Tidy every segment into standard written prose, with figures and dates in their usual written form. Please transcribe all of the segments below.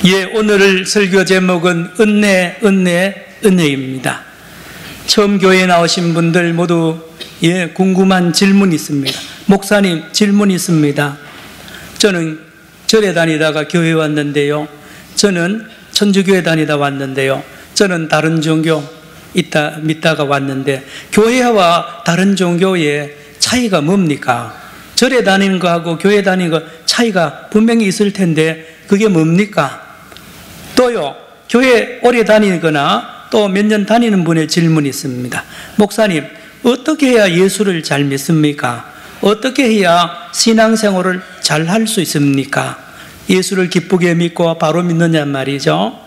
예, 오늘 설교 제목은 은혜입니다. 처음 교회에 나오신 분들 모두 궁금한 질문이 있습니다. 목사님, 질문이 있습니다. 저는 절에 다니다가 교회에 왔는데요. 저는 천주교회 다니다 왔는데요. 저는 다른 종교 믿다가 왔는데 교회와 다른 종교의 차이가 뭡니까? 절에 다니는 거하고 교회 다니는 거 차이가 분명히 있을 텐데 그게 뭡니까? 또요, 교회 오래 다니거나 또 몇 년 다니는 분의 질문이 있습니다. 목사님, 어떻게 해야 예수를 잘 믿습니까? 어떻게 해야 신앙생활을 잘 할 수 있습니까? 예수를 기쁘게 믿고 바로 믿느냐 말이죠.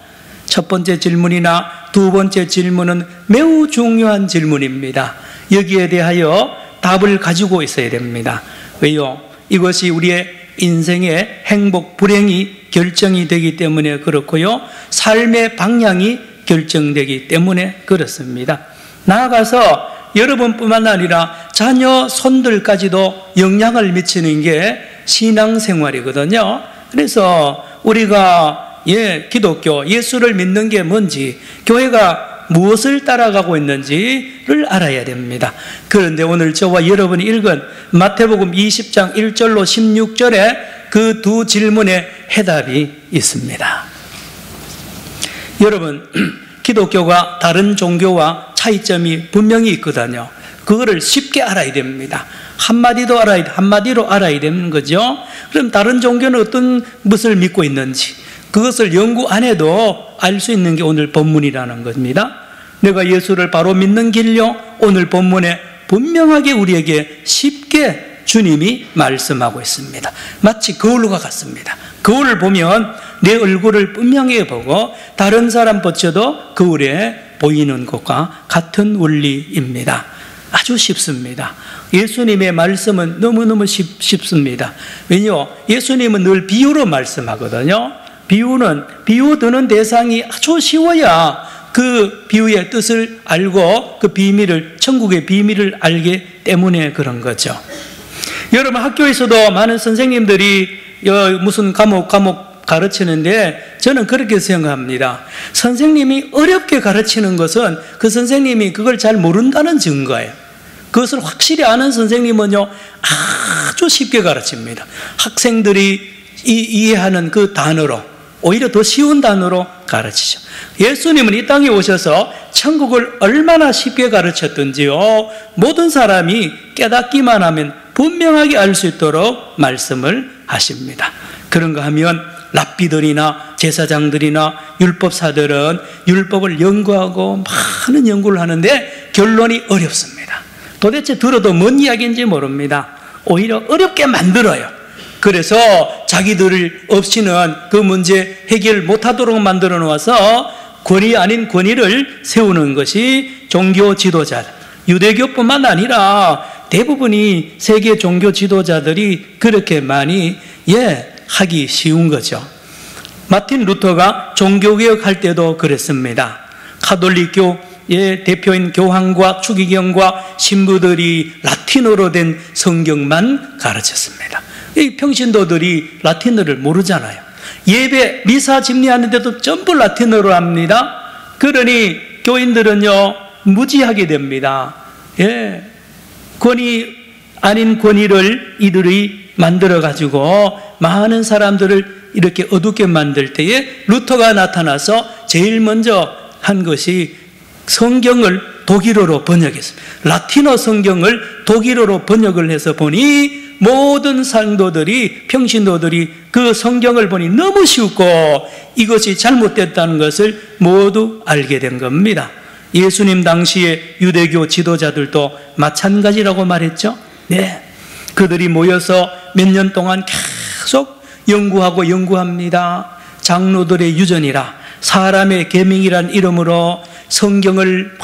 첫 번째 질문이나 두 번째 질문은 매우 중요한 질문입니다. 여기에 대하여 답을 가지고 있어야 됩니다. 왜요? 이것이 우리의 인생의 행복, 불행이 결정이 되기 때문에 그렇고요. 삶의 방향이 결정되기 때문에 그렇습니다. 나아가서 여러분뿐만 아니라 자녀, 손들까지도 영향을 미치는 게 신앙생활이거든요. 그래서 우리가 기독교, 예수를 믿는 게 뭔지, 교회가 무엇을 따라가고 있는지를 알아야 됩니다. 그런데 오늘 저와 여러분이 읽은 마태복음 20장 1절로 16절에 그 두 질문에 해답이 있습니다. 여러분, 기독교가 다른 종교와 차이점이 분명히 있거든요. 그거를 쉽게 알아야 됩니다. 한마디로 알아야 되는 거죠. 그럼 다른 종교는 어떤 것을 믿고 있는지 그것을 연구 안 해도 알 수 있는 게 오늘 본문이라는 겁니다. 내가 예수를 바로 믿는 길요, 오늘 본문에 분명하게 우리에게 쉽게 주님이 말씀하고 있습니다. 마치 거울과 같습니다. 거울을 보면 내 얼굴을 분명히 보고 다른 사람 보쳐도 거울에 보이는 것과 같은 원리입니다. 아주 쉽습니다. 예수님의 말씀은 너무너무 쉽습니다. 왜냐하면 예수님은 늘 비유로 말씀하거든요. 비유 드는 대상이 아주 쉬워야 그 비유의 뜻을 알고 그 비밀을, 천국의 비밀을 알기 때문에 그런 거죠. 여러분, 학교에서도 많은 선생님들이 무슨 과목 가르치는데 저는 그렇게 생각합니다. 선생님이 어렵게 가르치는 것은 그 선생님이 그걸 잘 모른다는 증거예요. 그것을 확실히 아는 선생님은요, 아주 쉽게 가르칩니다. 학생들이 이해하는 그 단어로, 오히려 더 쉬운 단어로 가르치죠. 예수님은 이 땅에 오셔서 천국을 얼마나 쉽게 가르쳤던지요, 모든 사람이 깨닫기만 하면 분명하게 알 수 있도록 말씀을 하십니다. 그런가 하면 랍비들이나 제사장들이나 율법사들은 율법을 연구하고 많은 연구를 하는데 결론이 어렵습니다. 도대체 들어도 뭔 이야기인지 모릅니다. 오히려 어렵게 만들어요. 그래서 자기들 없이는 그 문제 해결 못하도록 만들어 놓아서 권위 아닌 권위를 세우는 것이 종교 지도자, 유대교뿐만 아니라 대부분이 세계 종교 지도자들이 그렇게 많이 하기 쉬운 거죠. 마틴 루터가 종교개혁할 때도 그랬습니다. 가톨릭교의 대표인 교황과 추기경과 신부들이 라틴어로 된 성경만 가르쳤습니다. 이 평신도들이 라틴어를 모르잖아요. 예배, 미사 집례하는데도 전부 라틴어로 합니다. 그러니 교인들은요, 무지하게 됩니다. 권위 아닌 권위를 이들이 만들어가지고 많은 사람들을 이렇게 어둡게 만들 때에 루터가 나타나서 제일 먼저 한 것이 성경을 독일어로 번역했습니다. 라틴어 성경을 독일어로 번역을 해서 보니 모든 상도들이, 평신도들이 그 성경을 보니 너무 쉽고 이것이 잘못됐다는 것을 모두 알게 된 겁니다. 예수님 당시에 유대교 지도자들도 마찬가지라고 말했죠. 그들이 모여서 몇 년 동안 계속 연구합니다. 장로들의 유전이라 사람의 계명이란 이름으로 성경을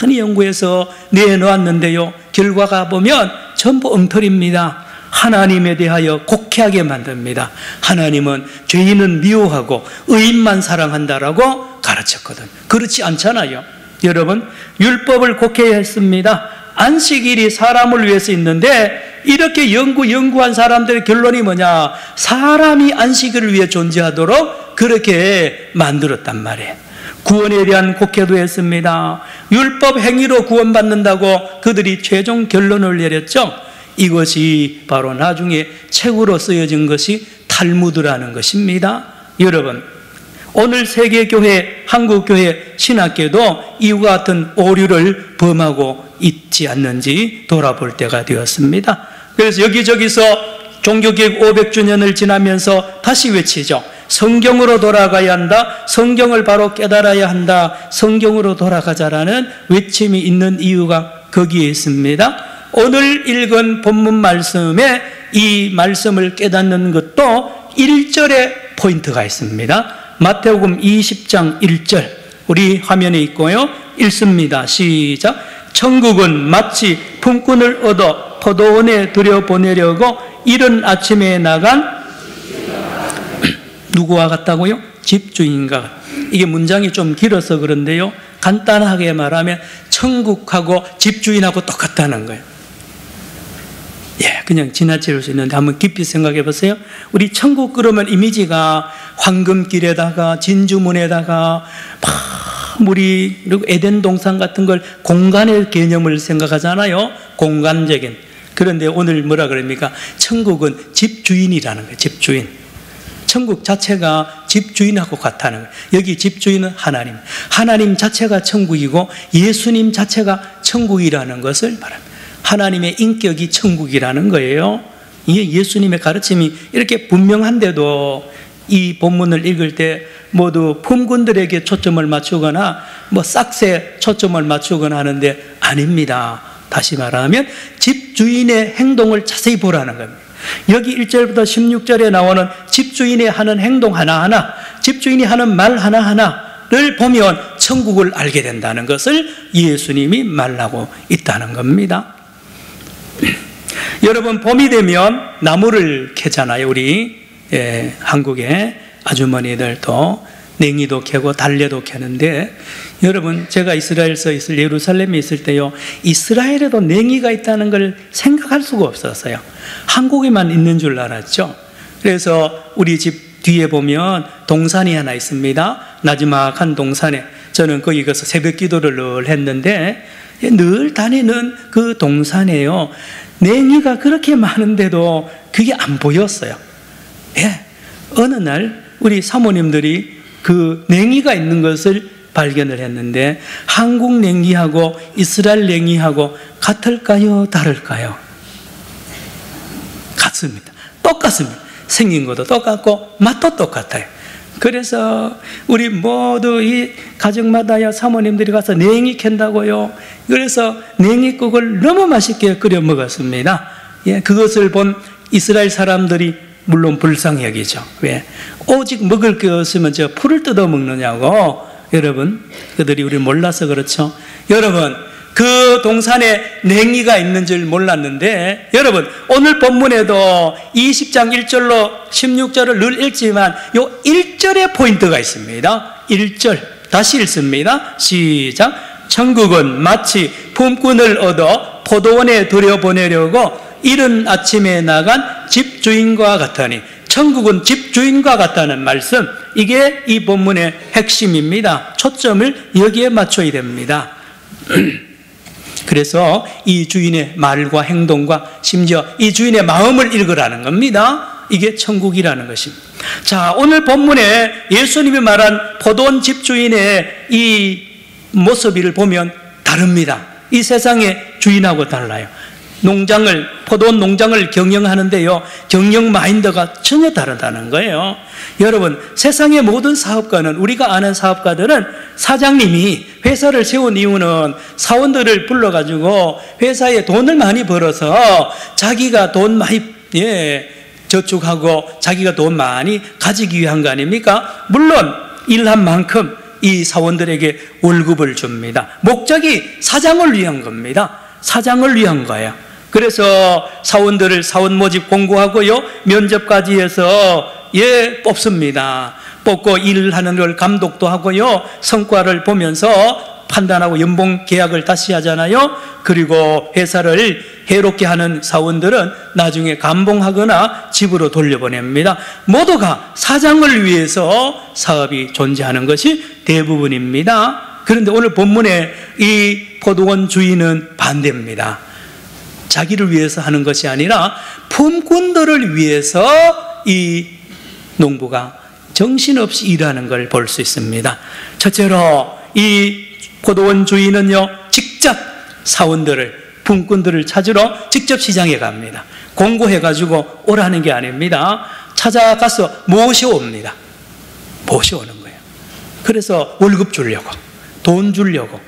많이 연구해서 내놓았는데요, 결과가 보면 전부 엉터리입니다. 하나님에 대하여 곡해하게 만듭니다. 하나님은 죄인은 미워하고 의인만 사랑한다라고 가르쳤거든. 그렇지 않잖아요. 여러분, 율법을 곡해했습니다. 안식일이 사람을 위해서 있는데 이렇게 연구한 사람들의 결론이 뭐냐? 사람이 안식일을 위해 존재하도록 그렇게 만들었단 말이에요. 구원에 대한 곡해도 했습니다. 율법 행위로 구원받는다고 그들이 최종 결론을 내렸죠. 이것이 바로 나중에 책으로 쓰여진 것이 탈무드라는 것입니다. 여러분, 오늘 세계교회, 한국교회, 신학계도 이와 같은 오류를 범하고 있지 않는지 돌아볼 때가 되었습니다. 그래서 여기저기서 종교개혁 500주년을 지나면서 다시 외치죠. 성경으로 돌아가야 한다. 성경을 바로 깨달아야 한다. 성경으로 돌아가자라는 외침이 있는 이유가 거기에 있습니다. 오늘 읽은 본문 말씀에 이 말씀을 깨닫는 것도 1절에 포인트가 있습니다. 마태복음 20장 1절, 우리 화면에 있고요. 읽습니다. 시작. 천국은 마치 품꾼을 얻어 포도원에 들여보내려고 이른 아침에 나간 누구와 같다고요? 집주인과. 이게 문장이 좀 길어서 그런데요, 간단하게 말하면 천국하고 집주인하고 똑같다는 거예요. 예, 그냥 지나칠 수 있는데 한번 깊이 생각해 보세요. 우리 천국 그러면 이미지가 황금길에다가 진주문에다가 막 우리 그리고 에덴 동산 같은 걸 공간의 개념을 생각하잖아요. 공간적인. 그런데 오늘 뭐라 그럽니까? 천국은 집주인이라는 거예요. 집주인. 천국 자체가 집주인하고 같다는 거예요. 여기 집주인은 하나님. 하나님 자체가 천국이고 예수님 자체가 천국이라는 것을 말합니다. 하나님의 인격이 천국이라는 거예요. 이게 예수님의 가르침이 이렇게 분명한데도 이 본문을 읽을 때 모두 품꾼들에게 초점을 맞추거나 뭐 싹새 초점을 맞추거나 하는데 아닙니다. 다시 말하면 집주인의 행동을 자세히 보라는 겁니다. 여기 1절부터 16절에 나오는 집주인이 하는 행동 하나하나, 집주인이 하는 말 하나하나를 보면 천국을 알게 된다는 것을 예수님이 말하고 있다는 겁니다. 여러분, 봄이 되면 나무를 캐잖아요. 우리 한국의 아주머니들도 냉이도 캐고 달래도 캐는데, 여러분, 제가 이스라엘서 있을 예루살렘에 있을 때요, 이스라엘에도 냉이가 있다는 걸 생각할 수가 없었어요. 한국에만 있는 줄 알았죠. 그래서 우리 집 뒤에 보면 동산이 하나 있습니다. 나지막한 동산에 저는 거기 가서 새벽 기도를 늘 했는데, 늘 다니는 그 동산에요, 냉이가 그렇게 많은데도 그게 안 보였어요. 예. 어느 날 우리 사모님들이 그 냉이가 있는 것을 발견을 했는데, 한국 냉이하고 이스라엘 냉이하고 같을까요? 다를까요? 같습니다. 똑같습니다. 생긴 것도 똑같고 맛도 똑같아요. 그래서 우리 모두 이 가정마다야 사모님들이 가서 냉이 캔다고요. 그래서 냉이국을 너무 맛있게 끓여 먹었습니다. 예, 그것을 본 이스라엘 사람들이 물론 불쌍히 여기죠. 왜? 오직 먹을 게 없으면 저 풀을 뜯어 먹느냐고. 여러분, 그들이 우리 몰라서 그렇죠. 여러분, 그 동산에 냉이가 있는 줄 몰랐는데, 여러분, 오늘 본문에도 20장 1절로 16절을 늘 읽지만 요 1절에 포인트가 있습니다. 1절 다시 읽습니다. 시작. 천국은 마치 품꾼을 얻어 포도원에 들여보내려고 이른 아침에 나간 집주인과 같으니, 천국은 집주인과 같다는 말씀, 이게 이 본문의 핵심입니다. 초점을 여기에 맞춰야 됩니다. 그래서 이 주인의 말과 행동과 심지어 이 주인의 마음을 읽으라는 겁니다. 이게 천국이라는 것입니다. 자, 오늘 본문에 예수님이 말한 포도원 집주인의 이 모습을 보면 다릅니다. 이 세상의 주인하고 달라요. 포도원 농장을 경영하는데요, 경영 마인드가 전혀 다르다는 거예요. 여러분, 세상의 모든 사업가는, 우리가 아는 사업가들은 사장님이 회사를 세운 이유는 사원들을 불러가지고 회사에 돈을 많이 벌어서 자기가 돈 많이 저축하고 자기가 돈 많이 가지기 위한 거 아닙니까? 물론 일한 만큼 이 사원들에게 월급을 줍니다. 목적이 사장을 위한 겁니다. 사장을 위한 거예요. 그래서 사원들을 사원 모집 공고하고요, 면접까지 해서 뽑습니다. 뽑고 일하는 걸 감독도 하고요, 성과를 보면서 판단하고 연봉 계약을 다시 하잖아요. 그리고 회사를 해롭게 하는 사원들은 나중에 감봉하거나 집으로 돌려보냅니다. 모두가 사장을 위해서 사업이 존재하는 것이 대부분입니다. 그런데 오늘 본문에 이 포도원 주인은 반대입니다. 자기를 위해서 하는 것이 아니라 품꾼들을 위해서 이 농부가 정신없이 일하는 걸 볼 수 있습니다. 첫째로 이 포도원 주인은요, 직접 사원들을, 품꾼들을 찾으러 직접 시장에 갑니다. 공고해가지고 오라는 게 아닙니다. 찾아가서 모셔옵니다. 모셔오는 거예요. 그래서 월급 주려고, 돈 주려고.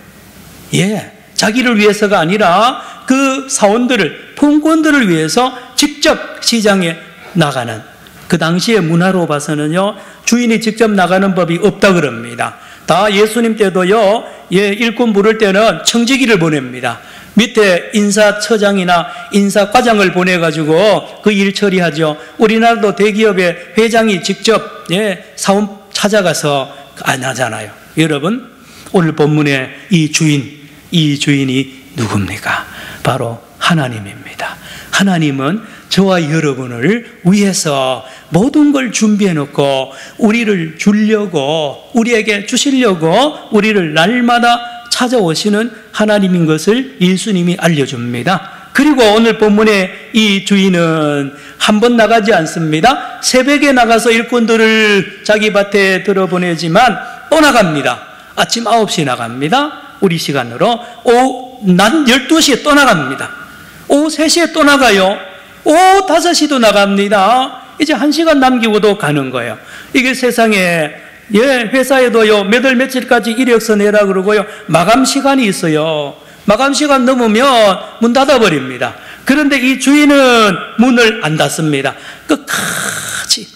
자기를 위해서가 아니라 그 사원들을, 품꾼들을 위해서 직접 시장에 나가는, 그 당시의 문화로 봐서는요, 주인이 직접 나가는 법이 없다 그럽니다. 다 예수님 때도요, 일꾼 부를 때는 청지기를 보냅니다. 밑에 인사처장이나 인사과장을 보내가지고 그 일 처리하죠. 우리나라도 대기업의 회장이 직접 사원 찾아가서 안 하잖아요. 여러분, 오늘 본문의 이 주인이 누굽니까? 바로 하나님입니다. 하나님은 저와 여러분을 위해서 모든 걸 준비해 놓고 우리를 주려고, 우리에게 주시려고 우리를 날마다 찾아오시는 하나님인 것을 예수님이 알려줍니다. 그리고 오늘 본문의 이 주인은 한 번 나가지 않습니다. 새벽에 나가서 일꾼들을 자기 밭에 들어보내지만 또 나갑니다. 아침 9시에 나갑니다. 우리 시간으로. 낮 12시에 또 나갑니다. 오후 3시에 또 나가요. 오후 5시도 나갑니다. 이제 1시간 남기고도 가는 거예요. 이게 세상에, 회사에도요, 몇 월 며칠까지 이력서 내라 그러고요, 마감 시간이 있어요. 마감 시간 넘으면 문 닫아버립니다. 그런데 이 주인은 문을 안 닫습니다. 끝까지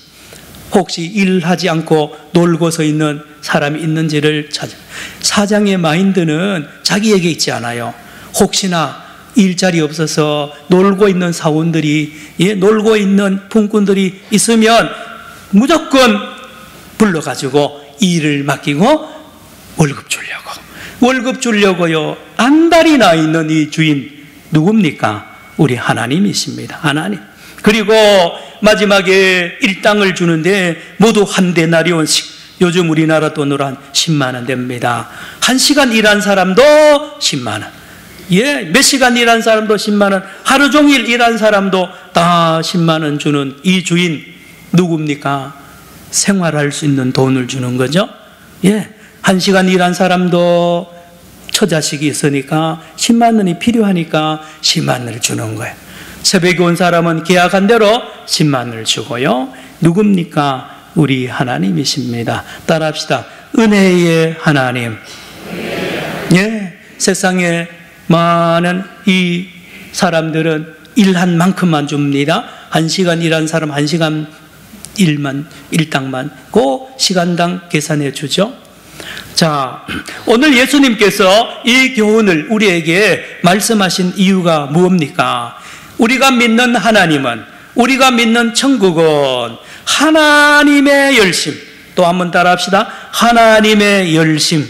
혹시 일하지 않고 놀고서 있는 사람이 있는지를 찾아. 사장의 마인드는 자기에게 있지 않아요. 혹시나 일자리 없어서 놀고 있는 사원들이, 놀고 있는 품꾼들이 있으면 무조건 불러가지고 일을 맡기고 월급 주려고요. 안달이 나 있는 이 주인 누굽니까? 우리 하나님이십니다. 하나님. 그리고 마지막에 일당을 주는데 모두 한 데나리온씩, 요즘 우리나라 돈으로 한 10만 원 됩니다. 1시간 일한 사람도 10만 원. 몇 시간 일한 사람도 10만 원, 하루 종일 일한 사람도 다 10만 원 주는 이 주인 누굽니까? 생활할 수 있는 돈을 주는 거죠. 1시간 일한 사람도 처자식이 있으니까 10만 원이 필요하니까 10만 원을 주는 거예요. 새벽에 온 사람은 계약한 대로 10만 원을 주고요. 누굽니까? 우리 하나님이십니다. 따라합시다. 은혜의 하나님. 세상에 많은 이 사람들은 일한 만큼만 줍니다. 1시간 일한 사람 1시간 일당만 그 시간당 계산해 주죠. 자, 오늘 예수님께서 이 교훈을 우리에게 말씀하신 이유가 무엇입니까? 우리가 믿는 하나님은, 우리가 믿는 천국은 하나님의 열심. 또 한번 따라합시다. 하나님의 열심.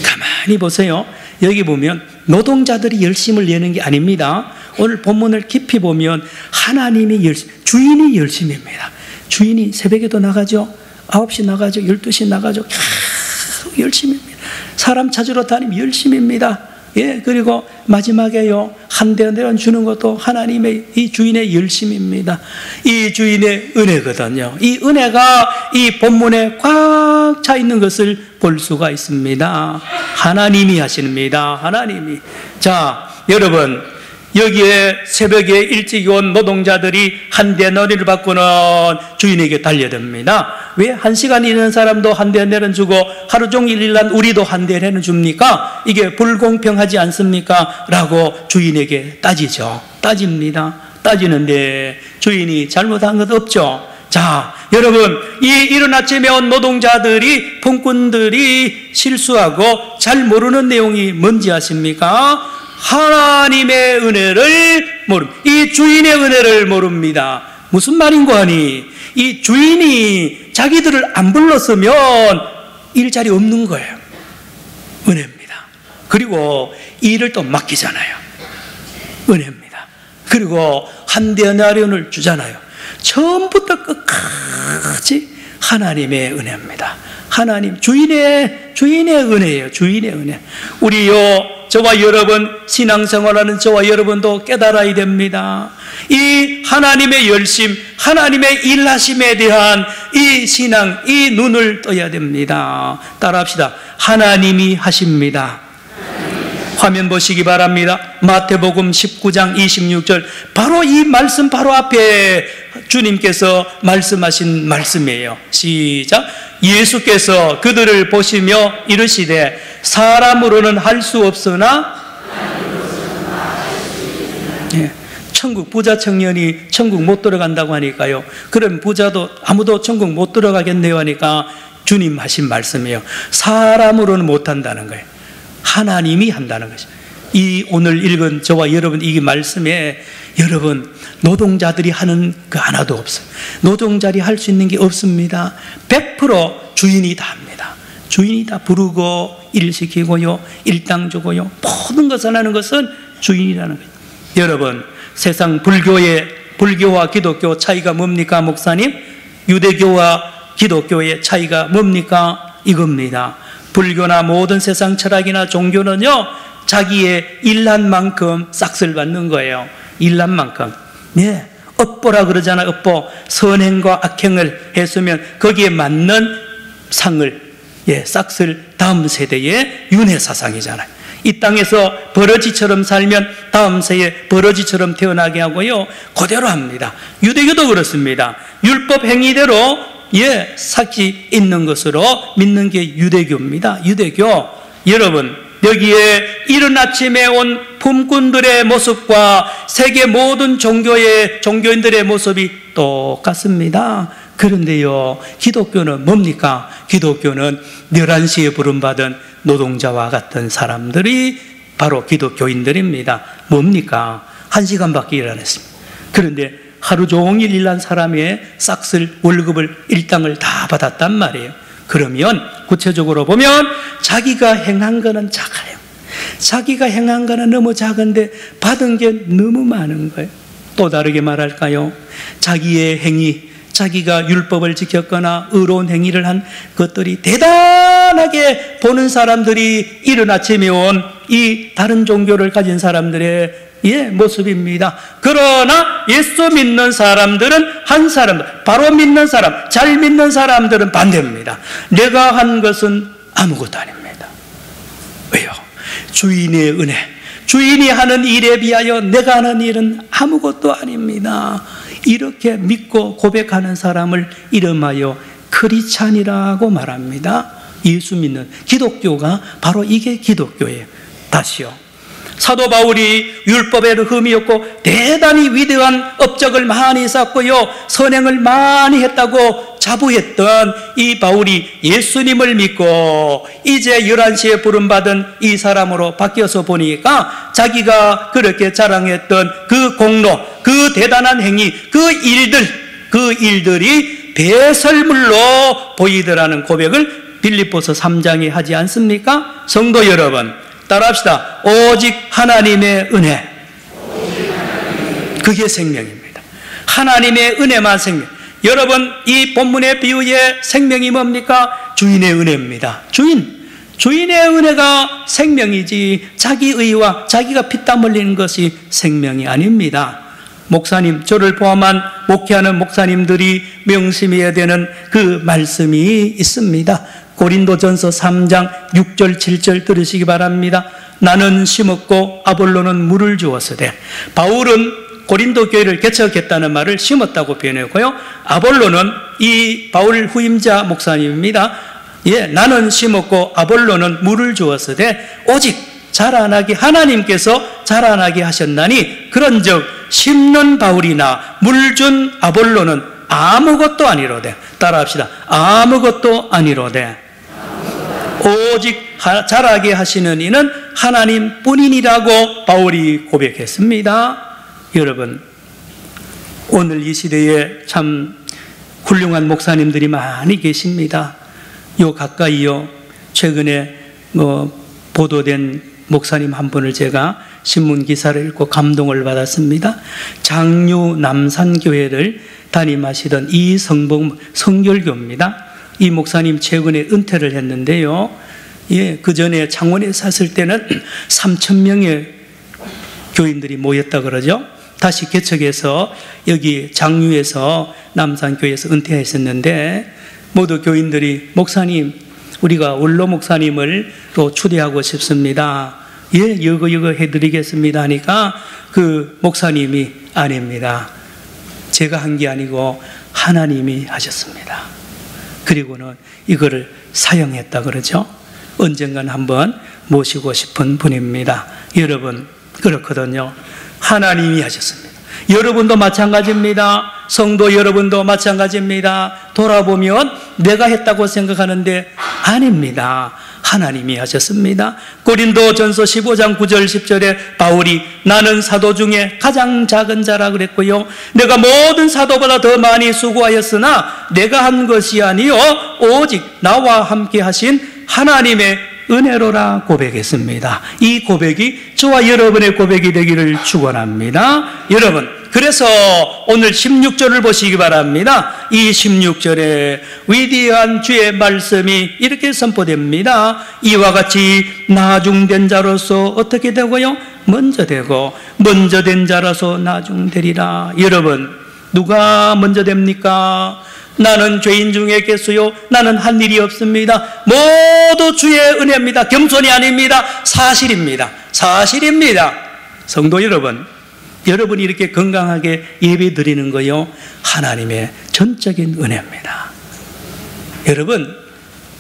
가만히 보세요. 여기 보면 노동자들이 열심을 내는 게 아닙니다. 오늘 본문을 깊이 보면 하나님이 열심, 주인이 열심입니다. 주인이 새벽에도 나가죠. 9시 나가죠. 12시 나가죠. 계속 열심입니다. 사람 찾으러 다니면 열심입니다. 그리고 마지막에요, 한 대원 주는 것도 하나님의, 이 주인의 열심입니다. 이 주인의 은혜거든요. 이 은혜가 이 본문에 꽉 차 있는 것을 볼 수가 있습니다. 하나님이 하십니다. 하나님이. 자, 여러분, 여기에 새벽에 일찍 온 노동자들이 한 데나리를 받고는 주인에게 달려듭니다. 왜 1시간 일하는 사람도 한 데나리를 주고 하루 종일 일한 우리도 한 데나리를 줍니까? 이게 불공평하지 않습니까? 라고 주인에게 따집니다. 따지는데 주인이 잘못한 것 없죠. 자, 여러분, 이 이른 아침에 온 노동자들이, 품꾼들이 실수하고 잘 모르는 내용이 뭔지 아십니까? 하나님의 은혜를 모릅니다. 이 주인의 은혜를 모릅니다. 무슨 말인고 하니, 이 주인이 자기들을 안 불렀으면 일자리 없는 거예요. 은혜입니다. 그리고 일을 또 맡기잖아요. 은혜입니다. 그리고 한 데나리온을 주잖아요. 처음부터 끝까지 하나님의 은혜입니다. 하나님 주인의 은혜예요. 주인의 은혜. 저와 여러분, 신앙생활하는 저와 여러분도 깨달아야 됩니다. 이 하나님의 열심, 하나님의 일하심에 대한 이 신앙, 이 눈을 떠야 됩니다. 따라합시다. 하나님이 하십니다. 화면 보시기 바랍니다. 마태복음 19장 26절. 바로 이 말씀 바로 앞에 주님께서 말씀하신 말씀이에요. 시작. 예수께서 그들을 보시며 이르시되 사람으로는 할 수 없으나 천국 부자 청년이 천국 못 들어간다고 하니까요. 그럼 부자도 아무도 천국 못 들어가겠네요 하니까 주님 하신 말씀이에요. 사람으로는 못한다는 거예요. 하나님이 한다는 것이죠. 이 오늘 읽은 저와 여러분 이 말씀에 여러분 노동자들이 하는 그 하나도 없어요. 노동자들이 할 수 있는 게 없습니다. 100% 주인이 다 합니다. 주인이 다 부르고 일시키고요, 일당 주고요, 모든 것을 하는 것은 주인이라는 거예요. 여러분 세상 불교와 기독교 차이가 뭡니까 목사님? 유대교와 기독교의 차이가 뭡니까? 이겁니다. 불교나 모든 세상 철학이나 종교는요 자기의 일한 만큼 싹을 받는 거예요. 일한 만큼. 업보라 그러잖아요. 업보. 선행과 악행을 했으면 거기에 맞는 상을, 싹을 다음 세대의 윤회사상이잖아요. 이 땅에서 버러지처럼 살면 다음 세에 버러지처럼 태어나게 하고요, 그대로 합니다. 유대교도 그렇습니다. 율법 행위대로 삭이 있는 것으로 믿는 게 유대교입니다. 유대교. 여러분 여기에 이른 아침에 온 품꾼들의 모습과 세계 모든 종교인들의 모습이 똑같습니다. 그런데요 기독교는 뭡니까? 기독교는 11시에 부름받은 노동자와 같은 사람들이 바로 기독교인들입니다. 뭡니까? 1시간밖에 일 안 했습니다. 그런데 하루 종일 일한 사람의 싹쓸 월급을 일당을 다 받았단 말이에요. 그러면 구체적으로 보면 자기가 행한 거는 작아요. 자기가 행한 거는 너무 작은데 받은 게 너무 많은 거예요. 또 다르게 말할까요? 자기의 행위, 자기가 율법을 지켰거나 의로운 행위를 한 것들이 대단하게 보는 사람들이 이른 아침에 온 이 다른 종교를 가진 사람들의 모습입니다. 그러나 예수 믿는 사람들은 한 사람, 바로 믿는 사람, 잘 믿는 사람들은 반대입니다. 내가 한 것은 아무것도 아닙니다. 왜요? 주인의 은혜, 주인이 하는 일에 비하여 내가 하는 일은 아무것도 아닙니다. 이렇게 믿고 고백하는 사람을 이름하여 크리스찬이라고 말합니다. 예수 믿는 기독교가 바로 이게 기독교예요. 다시요. 사도 바울이 율법에 흠이었고 대단히 위대한 업적을 많이 쌓고요, 선행을 많이 했다고 자부했던 이 바울이 예수님을 믿고 이제 11시에 부름받은 이 사람으로 바뀌어서 보니까 자기가 그렇게 자랑했던 그 공로, 그 대단한 행위, 그 일들이 배설물로 보이더라는 고백을 빌립보서 3장에 하지 않습니까? 성도 여러분 따라합시다. 오직 하나님의 은혜, 그게 생명입니다. 하나님의 은혜만 생명. 여러분 이 본문의 비유의 생명이 뭡니까? 주인의 은혜입니다. 주인의 은혜가 생명이지 자기 의와 자기가 피땀 흘리는 것이 생명이 아닙니다. 목사님, 저를 포함한 목회하는 목사님들이 명심해야 되는 그 말씀이 있습니다. 고린도전서 3장 6절 7절 들으시기 바랍니다. 나는 심었고 아볼로는 물을 주었으되, 바울은 고린도 교회를 개척했다는 말을 심었다고 표현했고요, 아볼로는 이 바울 후임자 목사님입니다. 나는 심었고 아볼로는 물을 주었으되 오직 자라나게 하나님께서 자라나게 하셨나니 그런즉 심는 바울이나 물 준 아볼로는 아무것도 아니로되. 따라합시다. 아무것도 아니로되 오직 자라게 하시는 이는 하나님뿐이니라고 바울이 고백했습니다. 여러분 오늘 이 시대에 참 훌륭한 목사님들이 많이 계십니다. 요 가까이요 최근에 보도된 목사님 한 분을 제가 신문 기사를 읽고 감동을 받았습니다. 장류 남산교회를 담임하시던 이성봉 성결교입니다. 이 목사님 최근에 은퇴를 했는데요. 예, 그 전에 창원에 샀을 때는 3,000명의 교인들이 모였다 그러죠. 다시 개척해서 여기 장류에서 남산교회에서 은퇴했었는데 모두 교인들이 목사님, 우리가 원로 목사님을 또 초대하고 싶습니다. 예, 이거 해드리겠습니다 하니까 그 목사님이 아닙니다. 제가 한 게 아니고 하나님이 하셨습니다. 그리고는 이거를 사용했다 그러죠. 언젠간 한번 모시고 싶은 분입니다. 여러분, 그렇거든요. 하나님이 하셨습니다. 여러분도 마찬가지입니다. 성도 여러분도 마찬가지입니다. 돌아보면 내가 했다고 생각하는데 아닙니다. 하나님이 하셨습니다. 고린도전서 15장 9절 10절에 바울이 나는 사도 중에 가장 작은 자라 그랬고요. 내가 모든 사도보다 더 많이 수고하였으나 내가 한 것이 아니요 오직 나와 함께 하신 하나님의 은혜로라 고백했습니다. 이 고백이 저와 여러분의 고백이 되기를 축원합니다. 여러분, 그래서 오늘 16절을 보시기 바랍니다. 이 16절에 위대한 주의 말씀이 이렇게 선포됩니다. 이와 같이 나중된 자로서 어떻게 되고요? 먼저 되고 먼저 된 자로서 나중되리라. 여러분, 누가 먼저 됩니까? 나는 죄인 중에 겠어요. 나는 한 일이 없습니다. 모두 주의 은혜입니다. 겸손이 아닙니다. 사실입니다. 사실입니다. 성도 여러분, 여러분이 이렇게 건강하게 예배 드리는 거요, 하나님의 전적인 은혜입니다. 여러분,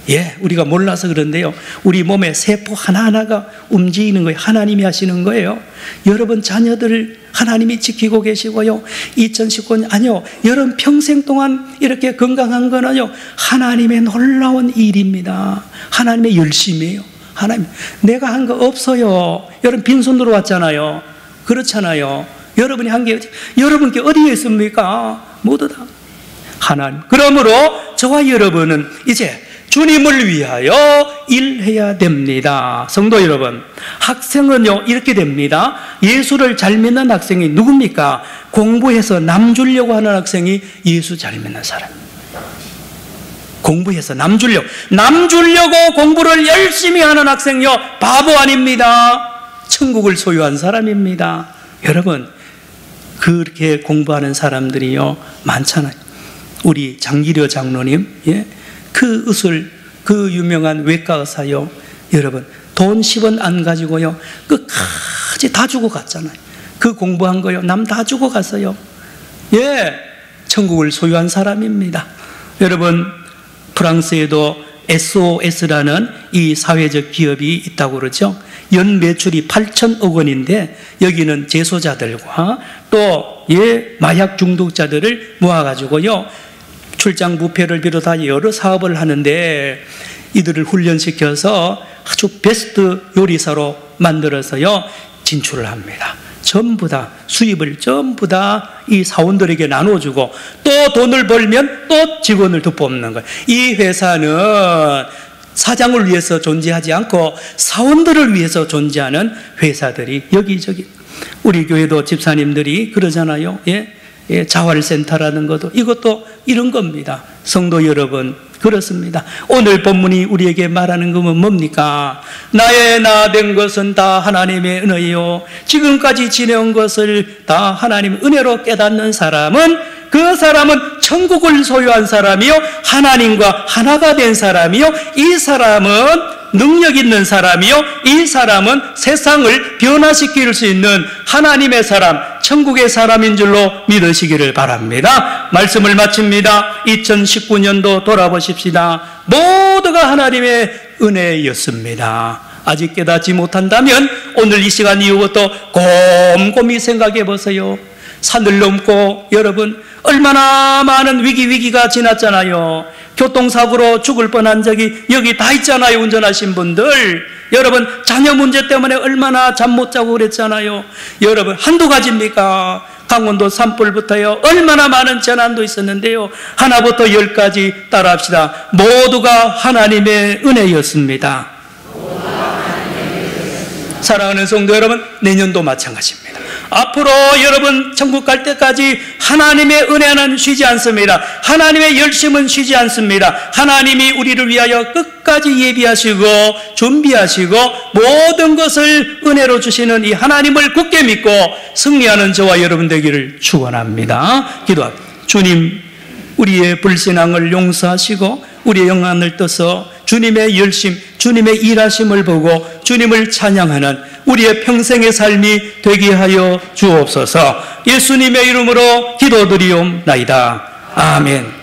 예, 우리가 몰라서 그런데요, 우리 몸의 세포 하나하나가 움직이는 거예요. 하나님이 하시는 거예요. 여러분 자녀들을 하나님이 지키고 계시고요. 2019년, 아니요, 여러분 평생 동안 이렇게 건강한 거는요, 하나님의 놀라운 일입니다. 하나님의 열심이에요. 하나님, 내가 한 거 없어요. 여러분 빈손으로 왔잖아요. 그렇잖아요. 여러분이 한 게 여러분께 어디에 있습니까? 모두 다 하나님. 그러므로 저와 여러분은 이제 주님을 위하여 일해야 됩니다. 성도 여러분, 학생은요 이렇게 됩니다. 예수를 잘 믿는 학생이 누굽니까? 공부해서 남 주려고 하는 학생이 예수 잘 믿는 사람입니다. 공부해서 남 주려고 공부를 열심히 하는 학생요, 바보 아닙니다. 천국을 소유한 사람입니다. 여러분, 그렇게 공부하는 사람들이요 많잖아요. 우리 장기려 장로님, 예? 그 의술, 그 유명한 외과 의사요, 여러분 돈 10원 안 가지고요 끝까지 다 주고 갔잖아요. 그 공부한 거요 남 다 주고 갔어요. 예, 천국을 소유한 사람입니다. 여러분, 프랑스에도 SOS라는 이 사회적 기업이 있다고 그러죠. 연 매출이 8천억 원인데 여기는 재소자들과 또 마약 중독자들을 모아가지고요 출장 뷔페를 비롯한 여러 사업을 하는데 이들을 훈련시켜서 아주 베스트 요리사로 만들어서요 진출을 합니다. 전부 다 수입을 전부 다 이 사원들에게 나눠주고 또 돈을 벌면 또 직원을 더 뽑는 거예요. 이 회사는 사장을 위해서 존재하지 않고 사원들을 위해서 존재하는 회사들이 여기저기. 우리 교회도 집사님들이 그러잖아요. 예? 예, 자활센터라는 것도 이것도 이런 겁니다. 성도 여러분, 그렇습니다. 오늘 본문이 우리에게 말하는 것은 뭡니까? 나의 나 된 것은 다 하나님의 은혜요, 지금까지 지내온 것을 다 하나님의 은혜로 깨닫는 사람은, 그 사람은 천국을 소유한 사람이요 하나님과 하나가 된 사람이요 이 사람은 능력 있는 사람이요 이 사람은 세상을 변화시킬 수 있는 하나님의 사람, 천국의 사람인 줄로 믿으시기를 바랍니다. 말씀을 마칩니다. 2019년도 돌아보십시다. 모두가 하나님의 은혜였습니다. 아직 깨닫지 못한다면 오늘 이 시간 이후부터 곰곰이 생각해 보세요. 산을 넘고 여러분 얼마나 많은 위기가 지났잖아요. 교통사고로 죽을 뻔한 적이 여기 다 있잖아요. 운전하신 분들, 여러분 자녀 문제 때문에 얼마나 잠 못 자고 그랬잖아요. 여러분 한두 가지입니까? 강원도 산불부터요 얼마나 많은 재난도 있었는데요, 하나부터 10까지 따라합시다. 모두가 하나님의 은혜였습니다. 사랑하는 성도 여러분, 내년도 마찬가지입니다. 앞으로 여러분 천국 갈 때까지 하나님의 은혜 하나는 쉬지 않습니다. 하나님의 열심은 쉬지 않습니다. 하나님이 우리를 위하여 끝까지 예비하시고 준비하시고 모든 것을 은혜로 주시는 이 하나님을 굳게 믿고 승리하는 저와 여러분 되기를 축원합니다. 기도합니다. 주님, 우리의 불신앙을 용서하시고 우리의 영안을 떠서 주님의 열심, 주님의 일하심을 보고 주님을 찬양하는 우리의 평생의 삶이 되게 하여 주옵소서. 예수님의 이름으로 기도드리옵나이다. 아멘.